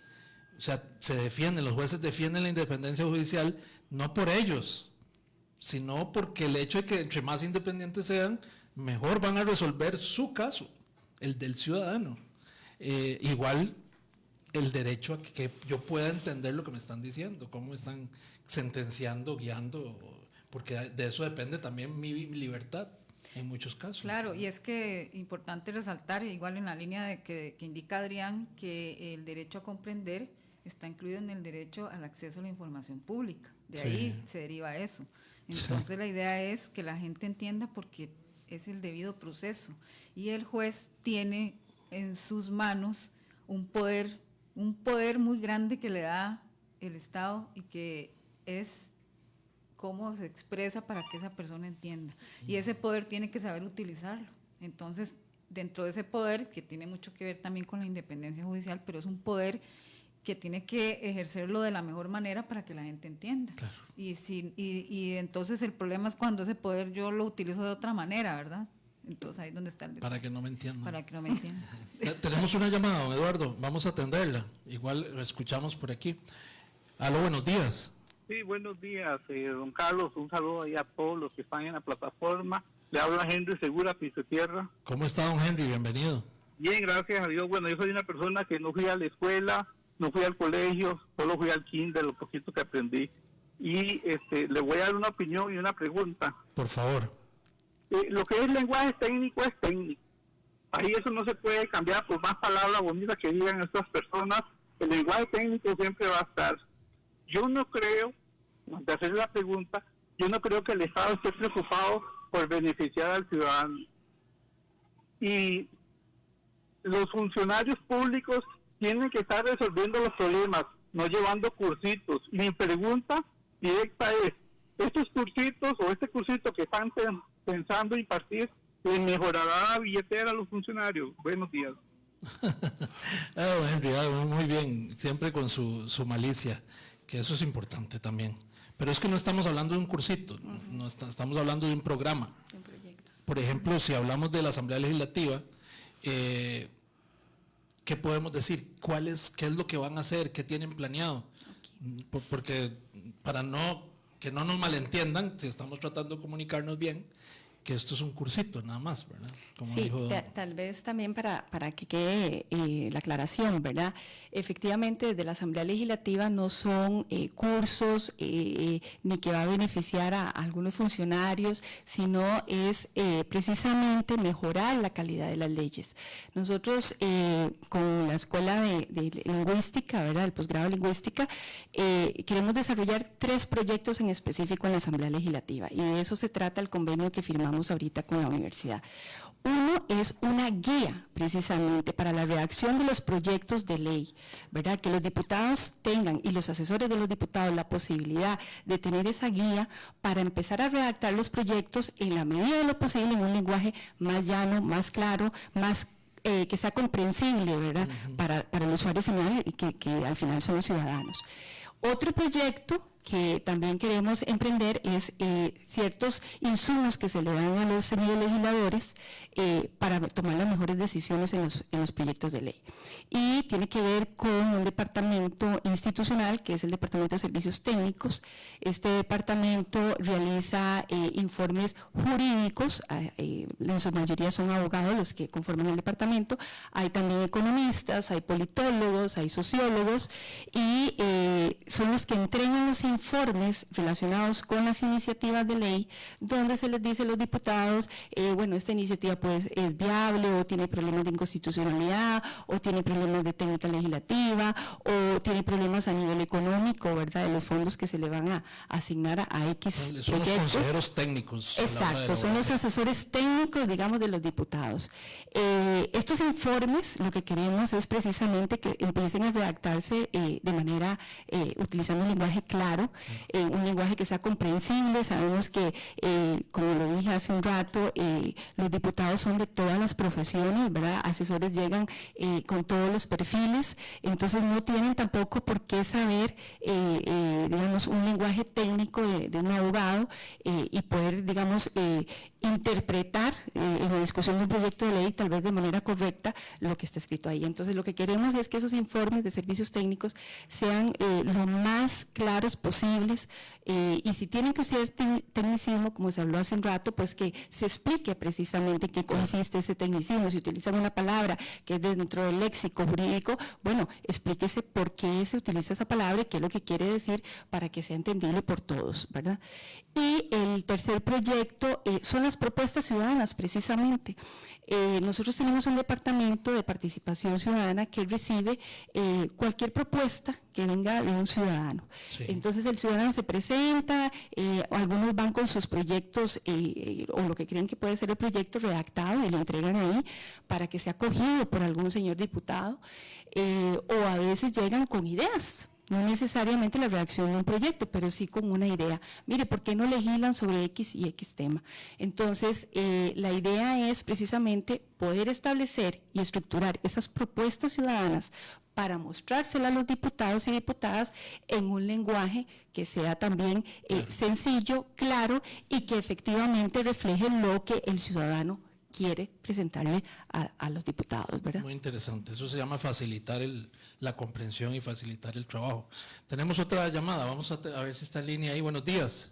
O sea, los jueces defienden la independencia judicial no por ellos, sino porque el hecho de que entre más independientes sean, mejor van a resolver su caso, el del ciudadano. Igual el derecho a que yo pueda entender lo que me están diciendo, cómo me están sentenciando, guiando, porque de eso depende también mi libertad en muchos casos. Claro, y es que importante resaltar, igual en la línea de que indica Adrián, que el derecho a comprender está incluido en el derecho al acceso a la información pública. De ahí se deriva eso. Entonces la idea es que la gente entienda porque es el debido proceso. Y el juez tiene en sus manos un poder muy grande que le da el Estado, y que es cómo se expresa para que esa persona entienda. Y ese poder tiene que saber utilizarlo. Entonces, dentro de ese poder, que tiene mucho que ver también con la independencia judicial, pero es un poder que tiene que ejercerlo de la mejor manera para que la gente entienda. Claro. Y entonces el problema es cuando ese poder yo lo utilizo de otra manera, ¿verdad? Entonces ahí es donde está el detalle. Para que no me entiendan. Para que no me entiendan. Tenemos una llamada, don Eduardo, vamos a atenderla. Igual lo escuchamos por aquí. Aló, buenos días. Sí, buenos días, don Carlos. Un saludo ahí a todos los que están en la plataforma. Le habla Henry Segura, Piso Tierra. ¿Cómo está, don Henry? Bienvenido. Bien, gracias a Dios. Bueno, yo soy una persona que no fui a la escuela, no fui al colegio, solo fui al kinder, lo poquito que aprendí. Y le voy a dar una opinión y una pregunta. Por favor. Lo que es lenguaje técnico es técnico. Ahí eso no se puede cambiar por más palabras bonitas que digan estas personas. El lenguaje técnico siempre va a estar. Yo no creo, de hacer la pregunta, yo no creo que el Estado esté preocupado por beneficiar al ciudadano. Y los funcionarios públicos tienen que estar resolviendo los problemas, no llevando cursitos. Mi pregunta directa es, ¿estos cursitos o este cursito que están pensando impartir les mejorará la billetera a los funcionarios? Buenos días. Henry, muy bien, siempre con su malicia, que eso es importante también. Pero es que no estamos hablando de un cursito, no estamos hablando de un programa. por ejemplo, si hablamos de la Asamblea Legislativa, ¿qué podemos decir? ¿Qué es lo que van a hacer? ¿Qué tienen planeado? Porque para que no nos malentiendan, si estamos tratando de comunicarnos bien, que esto es un cursito nada más, ¿verdad? Como sí, dijo... tal vez también para que quede la aclaración, ¿verdad? Efectivamente, desde la Asamblea Legislativa no son cursos ni que va a beneficiar a algunos funcionarios, sino es precisamente mejorar la calidad de las leyes. Nosotros con la Escuela de Lingüística, ¿verdad? El posgrado de Lingüística, queremos desarrollar 3 proyectos en específico en la Asamblea Legislativa, y de eso se trata el convenio que firmamos ahorita con la universidad. Uno es una guía precisamente para la redacción de los proyectos de ley, ¿verdad? Que los diputados tengan y los asesores de los diputados la posibilidad de tener esa guía para empezar a redactar los proyectos en la medida de lo posible en un lenguaje más llano, más claro, más que sea comprensible, ¿verdad? Para el usuario final y que al final son los ciudadanos. Otro proyecto que también queremos emprender es ciertos insumos que se le dan a los señores legisladores para tomar las mejores decisiones en los proyectos de ley. Y tiene que ver con un departamento institucional, que es el Departamento de Servicios Técnicos. Este departamento realiza informes jurídicos, en su mayoría son abogados los que conforman el departamento, hay también economistas, hay politólogos, hay sociólogos, y son los que entregan los informes relacionados con las iniciativas de ley, donde se les dice a los diputados, bueno, esta iniciativa pues es viable, o tiene problemas de inconstitucionalidad, o tiene problemas de técnica legislativa, o tiene problemas a nivel económico, ¿verdad?, de los fondos que se le van a asignar a X Son proyectos. los consejeros técnicos. Exacto, son los asesores técnicos, digamos, de los diputados. Estos informes, lo que queremos es precisamente que empiecen a redactarse de manera, utilizando un lenguaje claro, un lenguaje que sea comprensible. Sabemos que, como lo dije hace un rato, los diputados son de todas las profesiones, ¿verdad? Asesores llegan con todos los perfiles, entonces no tienen tampoco por qué saber, digamos, un lenguaje técnico de un abogado y poder, digamos, interpretar en la discusión de un proyecto de ley tal vez de manera correcta lo que está escrito ahí. Entonces lo que queremos es que esos informes de servicios técnicos sean lo más claros posibles, y si tienen que usar tecnicismo, como se habló hace un rato, pues que se explique precisamente en qué consiste ese tecnicismo. Si utilizan una palabra que es dentro del léxico jurídico, bueno, explíquese por qué se utiliza esa palabra y qué es lo que quiere decir para que sea entendible por todos, ¿verdad? Y el tercer proyecto son las propuestas ciudadanas, precisamente. Nosotros tenemos un departamento de participación ciudadana que recibe cualquier propuesta que venga de un ciudadano. Sí. Entonces el ciudadano se presenta, algunos van con sus proyectos o lo que creen que puede ser el proyecto redactado y lo entregan ahí para que sea acogido por algún señor diputado, o a veces llegan con ideas. No necesariamente la redacción de un proyecto, pero sí con una idea. Mire, ¿por qué no legislan sobre X y X tema? Entonces, la idea es precisamente poder establecer y estructurar esas propuestas ciudadanas para mostrárselas a los diputados y diputadas en un lenguaje que sea también sencillo, claro, y que efectivamente refleje lo que el ciudadano quiere presentarle a los diputados, ¿verdad? Muy interesante, eso se llama facilitar la comprensión y facilitar el trabajo. Tenemos otra llamada, vamos a ver si está en línea ahí. Buenos días.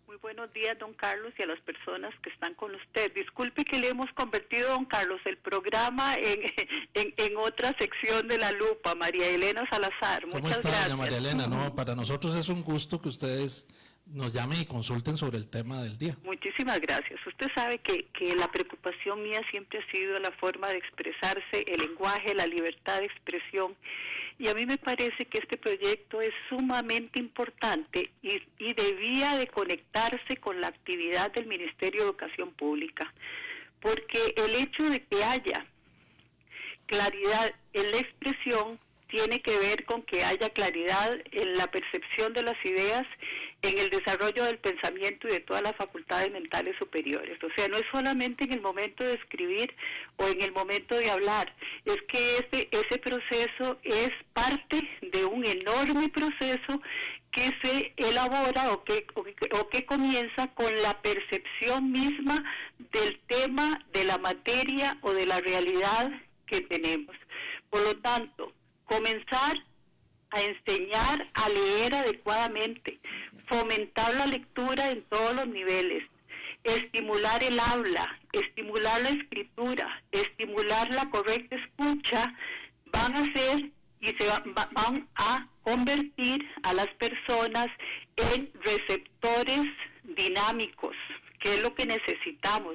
Muy buenos días, don Carlos, y a las personas que están con usted. Disculpe que le hemos convertido, don Carlos, el programa en otra sección de La Lupa. María Elena Salazar, muchas gracias. ¿Cómo está, doña María Elena? No, para nosotros es un gusto que ustedes nos llamen y consulten sobre el tema del día. Muchísimas gracias. Usted sabe que la preocupación mía siempre ha sido la forma de expresarse, el lenguaje, la libertad de expresión, y a mí me parece que este proyecto es sumamente importante y debía de conectarse con la actividad del Ministerio de Educación Pública, porque el hecho de que haya claridad en la expresión tiene que ver con que haya claridad en la percepción de las ideas, en el desarrollo del pensamiento y de todas las facultades mentales superiores. O sea, no es solamente en el momento de escribir o en el momento de hablar, es que ese proceso es parte de un enorme proceso que se elabora o que comienza con la percepción misma del tema, de la materia o de la realidad que tenemos. Por lo tanto, comenzar a enseñar a leer adecuadamente, fomentar la lectura en todos los niveles, estimular el habla, estimular la escritura, estimular la correcta escucha, van a ser y van a convertir a las personas en receptores dinámicos, que es lo que necesitamos.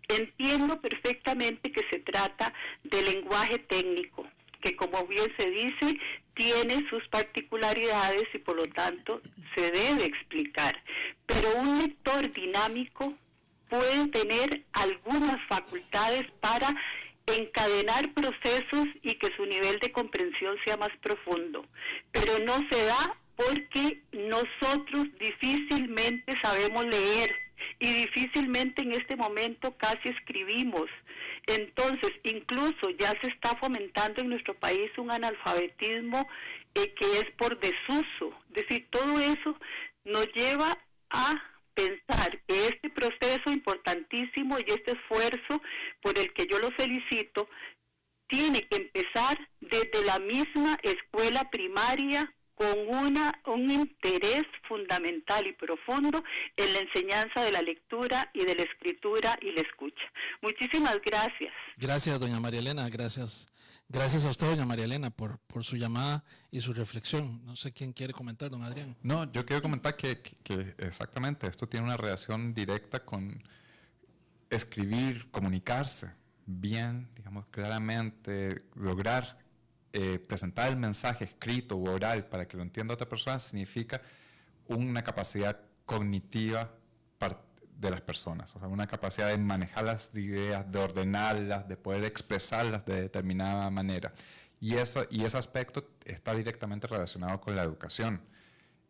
Entiendo perfectamente que se trata de lenguaje técnico, que como bien se dice, tiene sus particularidades y por lo tanto se debe explicar. Pero un lector dinámico puede tener algunas facultades para encadenar procesos y que su nivel de comprensión sea más profundo. Pero no se da porque nosotros difícilmente sabemos leer y difícilmente en este momento casi escribimos. Entonces, incluso ya se está fomentando en nuestro país un analfabetismo que es por desuso. Es decir, todo eso nos lleva a pensar que este proceso importantísimo y este esfuerzo por el que yo lo felicito tiene que empezar desde la misma escuela primaria con un interés fundamental y profundo en la enseñanza de la lectura y de la escritura y la escucha. Muchísimas gracias. Gracias, doña María Elena, gracias. Gracias a usted, doña María Elena, por su llamada y su reflexión. No sé quién quiere comentar, don Adrián. No, yo quiero comentar que exactamente esto tiene una relación directa con escribir, comunicarse bien, digamos, claramente, lograr presentar el mensaje escrito o oral para que lo entienda otra persona significa una capacidad cognitiva de las personas, o sea, una capacidad de manejar las ideas, de ordenarlas, de poder expresarlas de determinada manera. Y ese aspecto está directamente relacionado con la educación.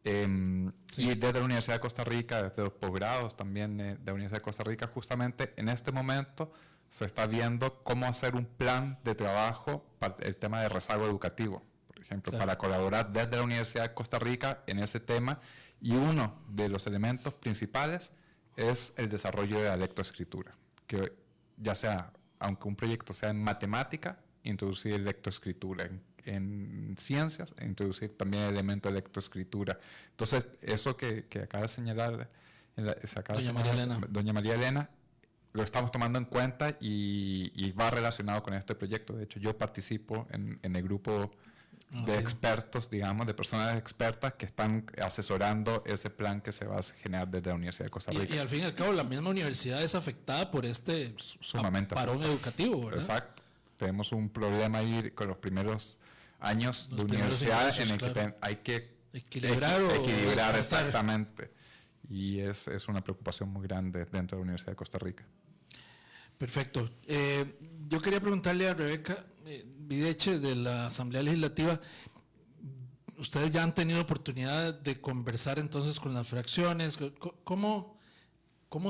Sí. Y desde la Universidad de Costa Rica, desde los posgrados también de la Universidad de Costa Rica, justamente en este momento se está viendo cómo hacer un plan de trabajo para el tema de rezago educativo, por ejemplo, claro, para colaborar desde la Universidad de Costa Rica en ese tema. Y uno de los elementos principales es el desarrollo de la lectoescritura, que ya sea, aunque un proyecto sea en matemática, introducir lectoescritura, en ciencias, introducir también el elemento de lectoescritura. Entonces, eso que acaba de señalar doña María Elena, lo estamos tomando en cuenta y va relacionado con este proyecto. De hecho, yo participo en el grupo de expertos, digamos, de personas expertas que están asesorando ese plan que se va a generar desde la Universidad de Costa Rica. Y al fin y al cabo, la misma universidad es afectada por este parón educativo, ¿verdad? Exacto. Tenemos un problema ahí con los primeros años de universidad en el que hay que equilibrar exactamente. Y es una preocupación muy grande dentro de la Universidad de Costa Rica. Perfecto. Yo quería preguntarle a Rebeca Videche de la Asamblea Legislativa, ustedes ya han tenido oportunidad de conversar entonces con las fracciones, ¿cómo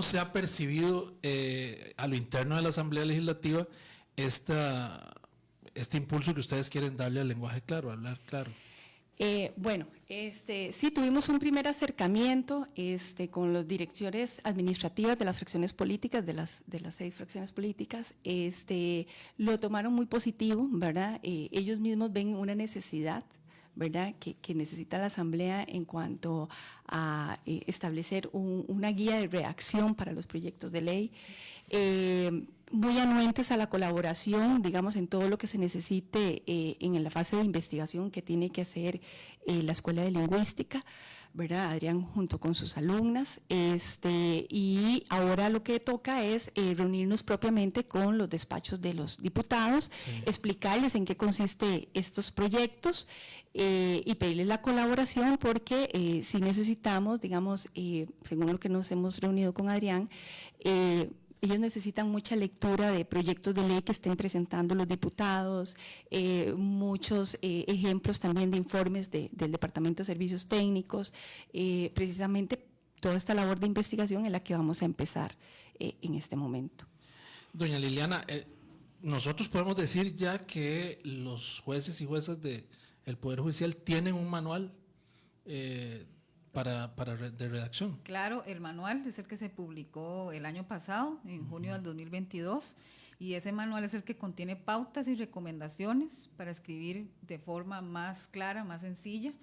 se ha percibido a lo interno de la Asamblea Legislativa este impulso que ustedes quieren darle al lenguaje claro, a hablar claro? Sí, tuvimos un primer acercamiento con los directores administrativas de las fracciones políticas, de las 6 fracciones políticas. Lo tomaron muy positivo, ¿verdad? Ellos mismos ven una necesidad, ¿verdad?, que necesita la Asamblea en cuanto a establecer una guía de reacción para los proyectos de ley. Muy anuentes a la colaboración, digamos, en todo lo que se necesite en la fase de investigación que tiene que hacer la Escuela de Lingüística, ¿verdad? Adrián junto con sus alumnas, y ahora lo que toca es reunirnos propiamente con los despachos de los diputados, sí, explicarles en qué consiste estos proyectos y pedirles la colaboración porque si necesitamos, digamos, según lo que nos hemos reunido con Adrián, ellos necesitan mucha lectura de proyectos de ley que estén presentando los diputados, muchos ejemplos también de informes del Departamento de Servicios Técnicos, precisamente toda esta labor de investigación en la que vamos a empezar en este momento. Doña Liliana, nosotros podemos decir ya que los jueces y juezas del Poder Judicial tienen un manual de redacción. Claro, el manual es el que se publicó el año pasado, en junio del 2022, y ese manual es el que contiene pautas y recomendaciones para escribir de forma más clara, más sencilla,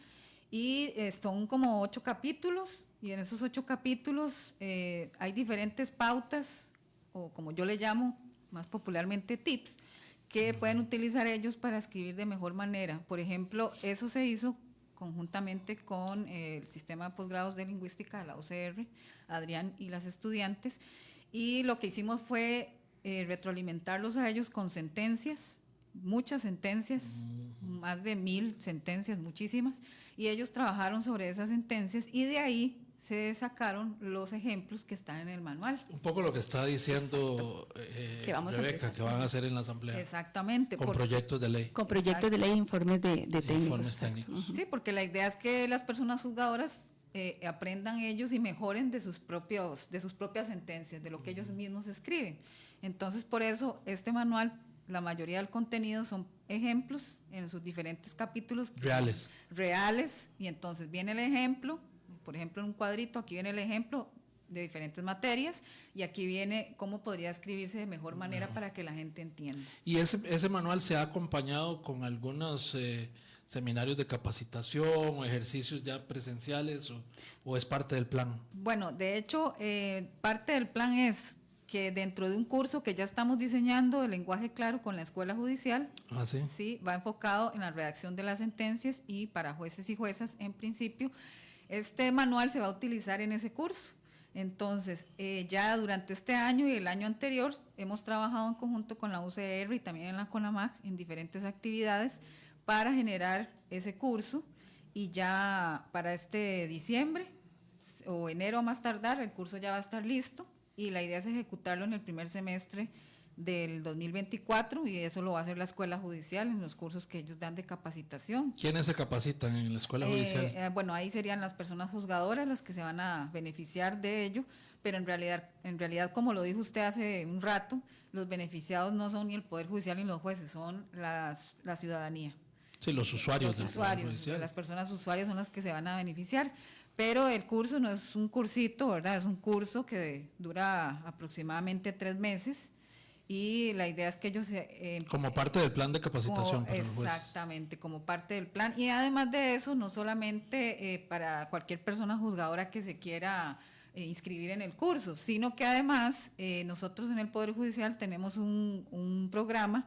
y son como 8 capítulos, y en esos 8 capítulos hay diferentes pautas, o como yo le llamo más popularmente tips, que pueden utilizar ellos para escribir de mejor manera. Por ejemplo, eso se hizo conjuntamente con el sistema de posgrados de lingüística de la UCR, Adrián y las estudiantes, y lo que hicimos fue retroalimentarlos a ellos con sentencias, muchas sentencias, más de 1000 sentencias, muchísimas, y ellos trabajaron sobre esas sentencias y de ahí se sacaron los ejemplos que están en el manual. Un poco lo que está diciendo Rebeca, que van a hacer en la asamblea. Exactamente. Con proyectos de ley. Con proyectos de ley e informes de técnicos. Informes técnicos. Sí, porque la idea es que las personas juzgadoras aprendan ellos y mejoren de sus propias sentencias, de lo que ellos mismos escriben. Entonces, por eso, este manual, la mayoría del contenido son ejemplos en sus diferentes capítulos. Reales, y entonces viene el ejemplo. Por ejemplo, en un cuadrito, aquí viene el ejemplo de diferentes materias y aquí viene cómo podría escribirse de mejor manera para que la gente entienda. ¿Y ese manual se ha acompañado con algunos seminarios de capacitación o ejercicios ya presenciales o es parte del plan? Bueno, de hecho, parte del plan es que dentro de un curso que ya estamos diseñando de lenguaje claro con la Escuela Judicial, ¿sí? Va enfocado en la redacción de las sentencias y para jueces y juezas en principio. Este manual se va a utilizar en ese curso. Entonces, ya durante este año y el año anterior hemos trabajado en conjunto con la UCR y también en la CONAMAC en diferentes actividades para generar ese curso, y ya para este diciembre o enero a más tardar el curso ya va a estar listo y la idea es ejecutarlo en el primer semestre del 2024 y eso lo va a hacer la Escuela Judicial en los cursos que ellos dan de capacitación. ¿Quiénes se capacitan en la Escuela Judicial? Bueno, ahí serían las personas juzgadoras las que se van a beneficiar de ello, pero en realidad, como lo dijo usted hace un rato, los beneficiados no son ni el Poder Judicial ni los jueces, son la ciudadanía. Sí, los usuarios del Poder Judicial. Las personas usuarias son las que se van a beneficiar, pero el curso no es un cursito, ¿verdad? Es un curso que dura aproximadamente 3 meses. Y la idea es que ellos... como parte del plan de capacitación para los jueces. Exactamente, como parte del plan. Y además de eso, no solamente para cualquier persona juzgadora que se quiera inscribir en el curso, sino que además nosotros en el Poder Judicial tenemos un programa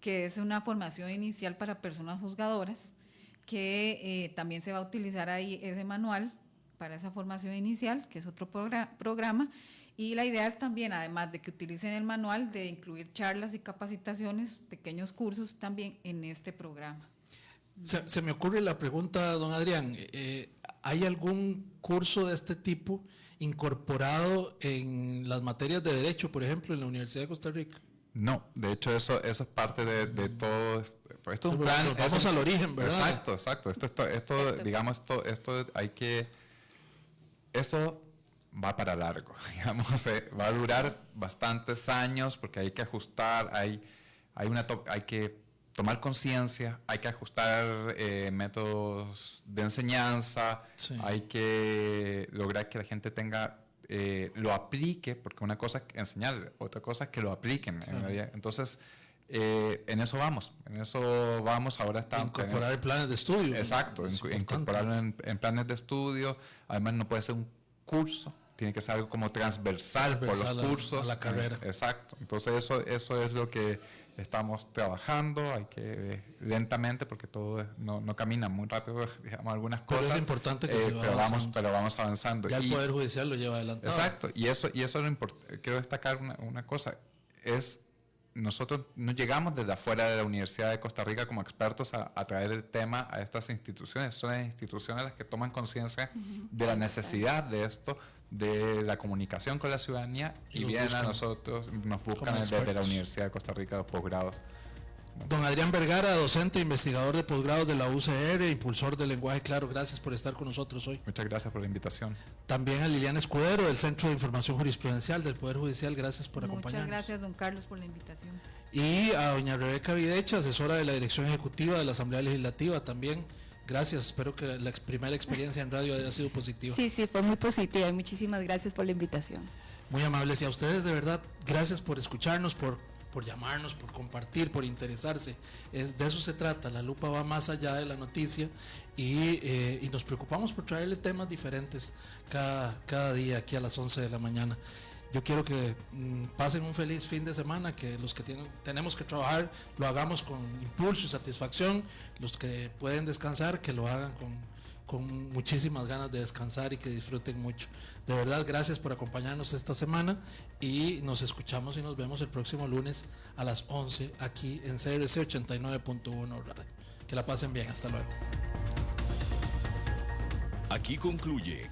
que es una formación inicial para personas juzgadoras, que también se va a utilizar ahí ese manual para esa formación inicial, que es otro programa. Y la idea es también, además de que utilicen el manual, de incluir charlas y capacitaciones, pequeños cursos también en este programa. Se me ocurre la pregunta, don Adrián, ¿hay algún curso de este tipo incorporado en las materias de Derecho, por ejemplo, en la Universidad de Costa Rica? No, de hecho eso es parte de todo. Esto es un plan. Vamos al origen, ¿verdad? Exacto. Esto va para largo, digamos, va a durar bastantes años porque hay que ajustar, hay que tomar conciencia, hay que ajustar métodos de enseñanza, hay que lograr que la gente lo aplique, porque una cosa es enseñar, otra cosa es que lo apliquen. En realidad. Entonces, en eso vamos, ahora estamos... Incorporar en planes de estudio. Exacto, incorporarlo en planes de estudio, además no puede ser un curso, tiene que ser algo como transversal por los cursos. A la carrera. Exacto, entonces eso es lo que estamos trabajando, hay que lentamente, porque todo no camina muy rápido, digamos, algunas cosas. Pero es importante que se pero vamos avanzando. Ya el Poder Judicial lo lleva adelantado. Exacto, y eso es lo importante. Quiero destacar una cosa, nosotros no llegamos desde afuera de la Universidad de Costa Rica como expertos a traer el tema a estas instituciones. Son las instituciones las que toman conciencia de la necesidad de esto, de la comunicación con la ciudadanía, y vienen a nosotros, nos buscan desde la Universidad de Costa Rica los posgrados. Don Adrián Vergara, docente e investigador de posgrados de la UCR, impulsor del lenguaje claro, gracias por estar con nosotros hoy. Muchas gracias por la invitación. También a Liliana Escudero, del Centro de Información Jurisprudencial del Poder Judicial, gracias por acompañarnos. Muchas gracias, don Carlos, por la invitación. Y a doña Rebeca Videcha, asesora de la Dirección Ejecutiva de la Asamblea Legislativa, también Gracias, espero que la primera experiencia en radio haya sido positiva. Sí, fue muy positiva y muchísimas gracias por la invitación. Muy amables, y a ustedes de verdad, gracias por escucharnos, por llamarnos, por compartir, por interesarse. De eso se trata, la lupa va más allá de la noticia y nos preocupamos por traerle temas diferentes cada día aquí a las 11 de la mañana. Yo quiero que pasen un feliz fin de semana, que los que tenemos que trabajar lo hagamos con impulso y satisfacción, los que pueden descansar que lo hagan con muchísimas ganas de descansar y que disfruten mucho. De verdad, gracias por acompañarnos esta semana y nos escuchamos y nos vemos el próximo lunes a las 11 aquí en CRC 89.1 Radio. Que la pasen bien, hasta luego. Aquí concluye